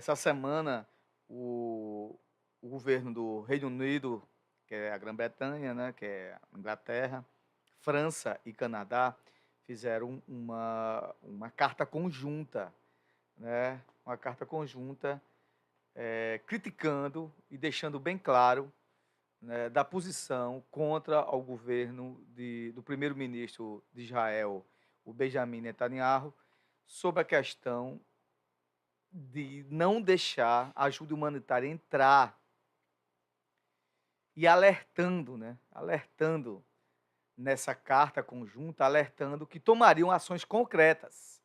Essa semana, o, o governo do Reino Unido, que é a Grã-Bretanha, né, que é a Inglaterra, França e Canadá, fizeram uma carta conjunta, né, uma carta conjunta criticando e deixando bem claro, né, da posição contra o governo do primeiro-ministro de Israel, o Benjamin Netanyahu, sobre a questão de não deixar a ajuda humanitária entrar e alertando, né? Alertando nessa carta conjunta, alertando que tomariam ações concretas,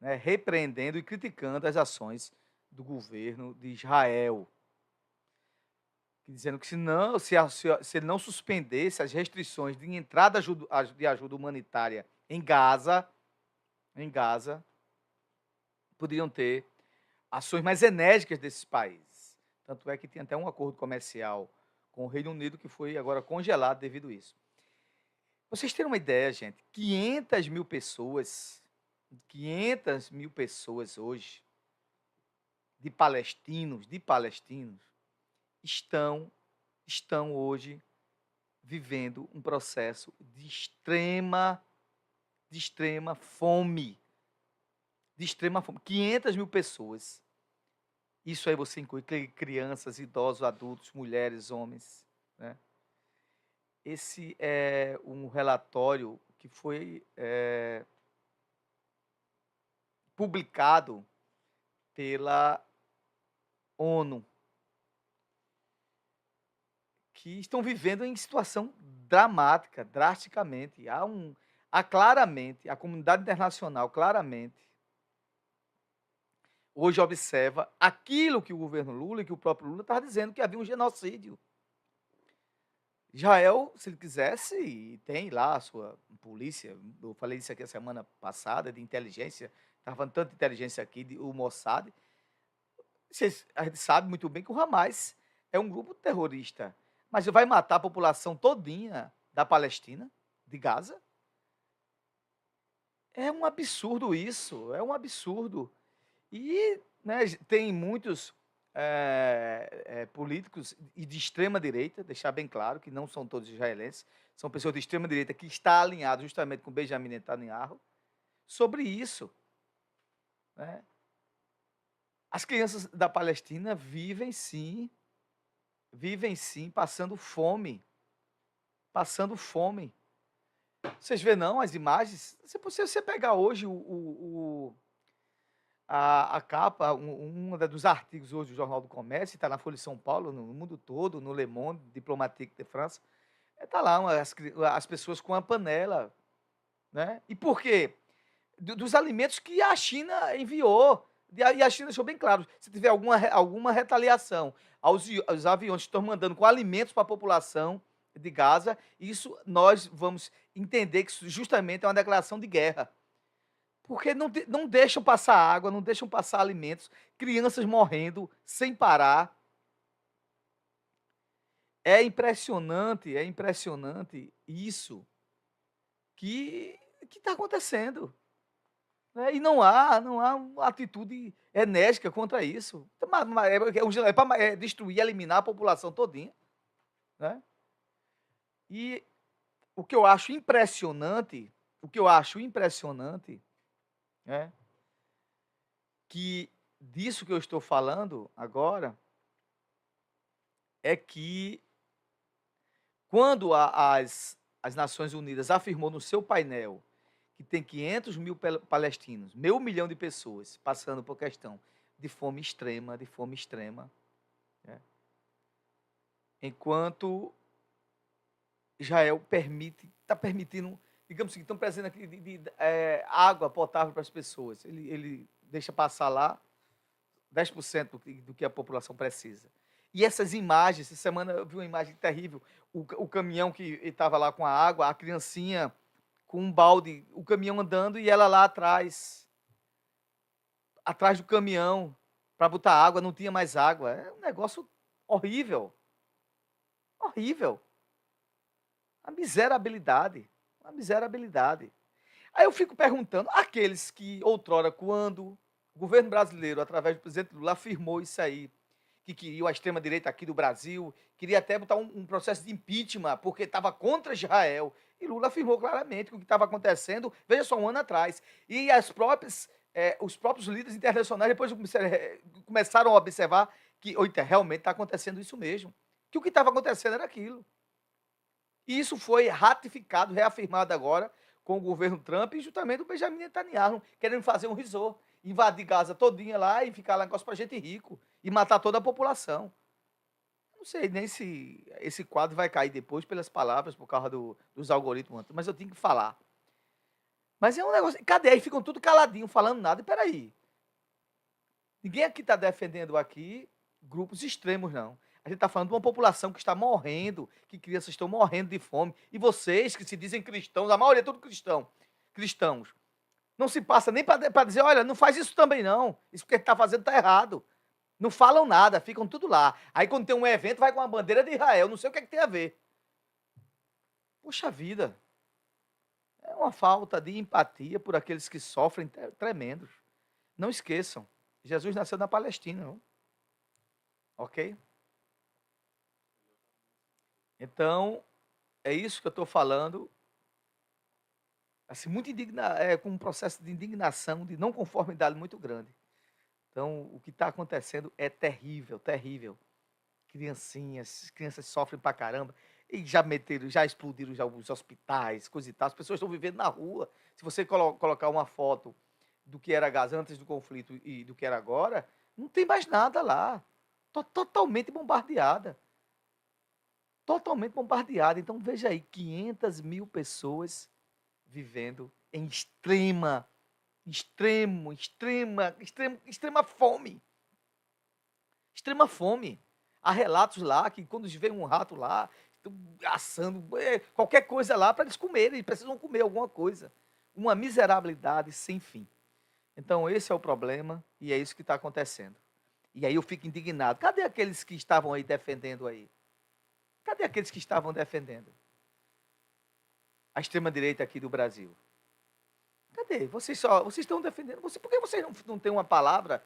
né? Repreendendo e criticando as ações do governo de Israel, dizendo que se ele não suspendesse as restrições de entrada de ajuda humanitária em Gaza, poderiam ter ações mais enérgicas desses países. Tanto é que tem até um acordo comercial com o Reino Unido que foi agora congelado devido a isso. Vocês terem uma ideia, gente, 500 mil pessoas hoje, de palestinos, estão, estão hoje vivendo um processo de extrema fome, 500 mil pessoas. Isso aí você inclui crianças, idosos, adultos, mulheres, homens, né? Esse é um relatório que foi publicado pela ONU, que estão vivendo em situação dramática, drasticamente. Há claramente, a comunidade internacional claramente hoje observa aquilo que o governo Lula e que o próprio Lula estava dizendo, que havia um genocídio. Israel, se ele quisesse, e tem lá a sua polícia, eu falei isso aqui a semana passada, de inteligência, estava falando tanto de inteligência aqui, o Mossad, a gente sabe muito bem que o Hamas é um grupo terrorista, mas vai matar a população todinha da Palestina, de Gaza? É um absurdo isso, é um absurdo. E, né, tem muitos políticos e de extrema direita, deixar bem claro que não são todos israelenses, são pessoas de extrema direita que está alinhado justamente com Benjamin Netanyahu sobre isso, né? As crianças da Palestina vivem sim passando fome, passando fome. Vocês vê não as imagens? Se você pegar hoje a capa, dos artigos hoje do Jornal do Comércio, está na Folha de São Paulo, no mundo todo, no Le Monde, Diplomatique de France, está lá as pessoas com a panela, né? E por quê? Dos alimentos que a China enviou. E a China deixou bem claro, se tiver alguma retaliação aos aviões que estão mandando com alimentos para a população de Gaza, isso nós vamos entender que isso justamente é uma declaração de guerra. Porque não deixam passar água, não deixam passar alimentos, crianças morrendo sem parar. É impressionante isso que está acontecendo. Né? E não há uma atitude enérgica contra isso. É para destruir, eliminar a população todinha. Né? E o que eu acho impressionante, né, que disso que eu estou falando agora, é que quando as Nações Unidas afirmou no seu painel que tem 500 mil palestinos, meio milhão de pessoas passando por questão de fome extrema, né? Enquanto Israel está permitindo, digamos assim, estão precisando aqui água potável para as pessoas. Ele deixa passar lá 10% do que a população precisa. E essas imagens, essa semana eu vi uma imagem terrível, o caminhão que estava lá com a água, a criancinha com um balde, o caminhão andando e ela lá atrás do caminhão, para botar água, não tinha mais água. É um negócio horrível, horrível. Uma miserabilidade, uma miserabilidade. Aí eu fico perguntando, aqueles que outrora, quando O governo brasileiro, através do presidente Lula, afirmou isso aí, que queria a extrema-direita aqui do Brasil, queria até botar um processo de impeachment, porque estava contra Israel. E Lula afirmou claramente que o que estava acontecendo, veja só, um ano atrás. E os próprios líderes internacionais depois começaram a observar que oita, realmente está acontecendo isso mesmo. Que o que estava acontecendo era aquilo. E isso foi ratificado, reafirmado agora com o governo Trump e justamente o Benjamin Netanyahu, querendo fazer um resort, invadir Gaza todinha lá e ficar lá negócio para gente rico e matar toda a população. Não sei nem se esse quadro vai cair depois pelas palavras, por causa dos algoritmos, mas eu tenho que falar. Mas é um negócio. Cadê? Aí ficam tudo caladinho, falando nada. E peraí. Ninguém aqui está defendendo aqui grupos extremos, não. A gente está falando de uma população que está morrendo, que crianças estão morrendo de fome. E vocês, que se dizem cristãos, a maioria é tudo cristãos, não se passa nem para dizer, olha, não faz isso também não. Isso que está fazendo está errado. Não falam nada, ficam tudo lá. Aí quando tem um evento, vai com a bandeira de Israel. Não sei o que, é que tem a ver. Poxa vida. É uma falta de empatia por aqueles que sofrem tremendos. Não esqueçam, Jesus nasceu na Palestina, não? Ok? Então, é isso que eu estou falando. Assim, muito com um processo de indignação, de não conformidade muito grande. Então, o que está acontecendo é terrível, terrível. Crianças sofrem pra caramba. E já explodiram já alguns hospitais, coisa e tal. As pessoas estão vivendo na rua. Se você colocar uma foto do que era Gaza antes do conflito e do que era agora, não tem mais nada lá. Totalmente bombardeada. Totalmente bombardeada. Então, veja aí, 500 mil pessoas vivendo em extrema fome. Extrema fome. Há relatos lá que quando vê um rato lá, assando qualquer coisa lá para eles comerem, eles precisam comer alguma coisa. Uma miserabilidade sem fim. Então, esse é o problema e é isso que está acontecendo. E aí eu fico indignado. Cadê aqueles que estavam aí defendendo aí? Cadê aqueles que estavam defendendo a extrema-direita aqui do Brasil? Cadê? Vocês estão defendendo. Por que vocês não têm uma palavra,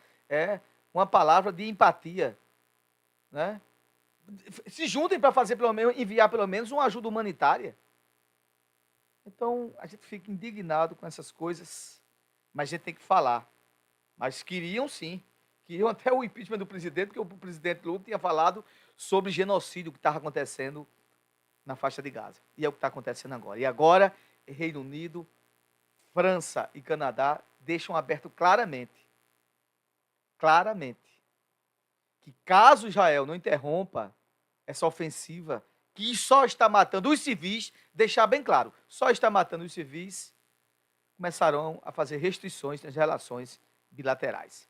uma palavra de empatia, né? Se juntem para fazer enviar pelo menos uma ajuda humanitária. Então, a gente fica indignado com essas coisas, mas a gente tem que falar. Mas queriam sim, queriam até o impeachment do presidente, porque o presidente Lula tinha falado sobre genocídio que estava acontecendo na faixa de Gaza. E é o que está acontecendo agora. E agora, Reino Unido, França e Canadá deixam aberto claramente, que caso Israel não interrompa essa ofensiva, que só está matando os civis, deixar bem claro, só está matando os civis, começarão a fazer restrições nas relações bilaterais.